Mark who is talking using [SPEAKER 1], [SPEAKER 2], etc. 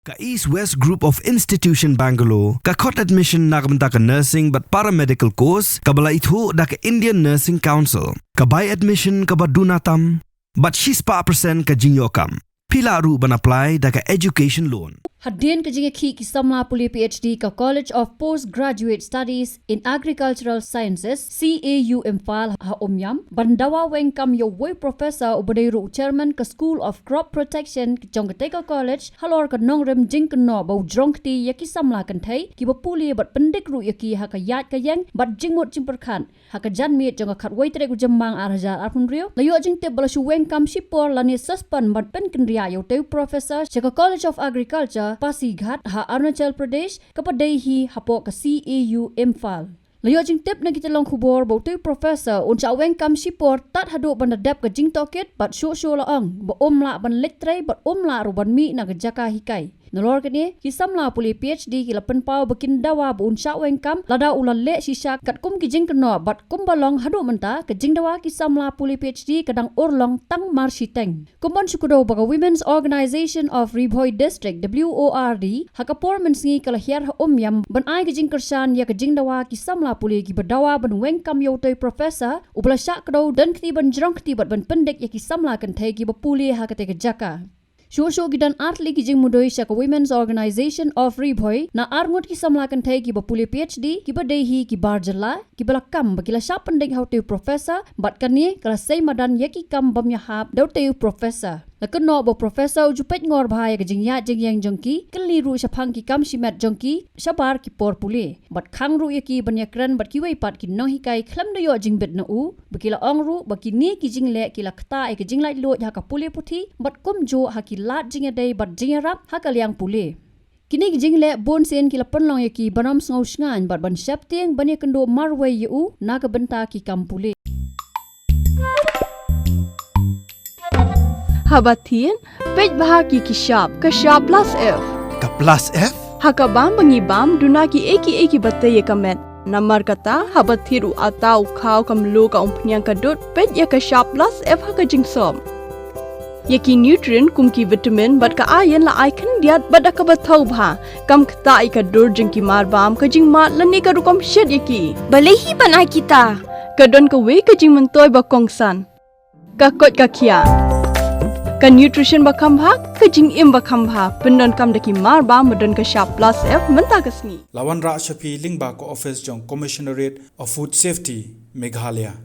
[SPEAKER 1] Ka East West Group of Institution Bangalore, ka khot admission na kabanta ka nursing but paramedical course, ka bala itho da ka Indian Nursing Council, ka buy admission ka badunatam, but she's pa percent ka jinyokam. Pila ru ban apply da ka education loan.
[SPEAKER 2] Hadin ka jingaki ki samla puli PhD ka College of Postgraduate Studies in Agricultural Sciences CAU Imphal ha omyam bandawa wengkam yo way professor ubadairu chairman ka School of Crop Protection ki Jongteka College halor ka nongrem jingkno bau jongti yaki samla kan thai ki bapuli bat pendik ru yaki ha ka yat ka yang bat jingmot jingperkhan ha ka janmi jong ka khatwai tre ku jambang arhajar arpun rio layo jingte balashu wengkam shipor lani Sospon bat Pynkynriah yo te professor Jaka College of Agriculture Pasighat ha Arunachal Pradesh kapadaihi hapo ka CAU Imphal. Layo jing tip na kita long khubor bautu professor uncha weng kam shipor tat hadu ban dap ka jing toket bat shu la ang ba la ban Trei bat la ru ban mi na ka Jaka Hikai. Nolor kini ki samla puli PhD ki lapen pau bakin dawa bu uncha weng kam lada ulan le shisha kat kum ki jing keno bat kum balong hadu menta ka jing dawa ki samla puli PhD kadang urlong tang marshiteng. Kumbon syukudo baga Women's Organization of Ribhoi District WORD hakapor mensingi kalahiar yam ban ai ki jing kersan ya ka jing dawa ki samla puli ki badawa ban weng kam yo toy professor ubla syak kdo dan kti ban jrong kti bat ban pendek ya ki samla kan thai ki bapuli ha ka te ka Jaka. Shosho gidan artli ki jing mudoi sya ka Women's Organization of Ribhoi na arngot ki samla kan thai ki bapuli PhD ki badehi ki barjala ki balakam bakila sya pendek how to professor bat kani kala sei madan ya ki kam bamya hap dau te professor. Nakeno bo professor ujupet ngor bhai ka jingya jingyang jongki kali ru shaphang ki kam shimet jongki shabar ki por puli bat khang ru yaki banyakran bat ki wei pat ki no hikai khlam da yo jingbet na u bakila ong ru bakini ki jingle ki lakta e ki jinglai lo ha ka puli puthi bat kum jo ha ki lat jingya dei bat jingrap ha kalyang puli kini ki jingle bon sen ki lapan long yaki banam sngo sngan bat ban shapting banyakendo marwei yu na ka benta ki kam puli
[SPEAKER 3] Habatin, pej bahagi ki shop plus F.
[SPEAKER 1] Ka plus F?
[SPEAKER 3] Hakabam bangibam duna ki eki batay kamet. Namar kata habathiru atau kau kamlu ka umpnyang kadut pej ya ka shop plus F haka jingsom. Yaki nutrient kum ki vitamin bat ka ayan la icon diat bat ka bathau bha kam kta ka dur jing ki marbam ka jing mat lani ka rukom shed yaki.
[SPEAKER 4] Balehi banai kita.
[SPEAKER 3] Kadon ka we ka jing mentoy ba kongsan. Ka kot ka kia. Ka nutrition bakam bha ka jing im bakam bha pendon kam daki mar ba modon ka shop plus F menta kasni
[SPEAKER 5] Lawan Ra Shafi Lingba ko office jong Commissionerate of Food Safety Meghalaya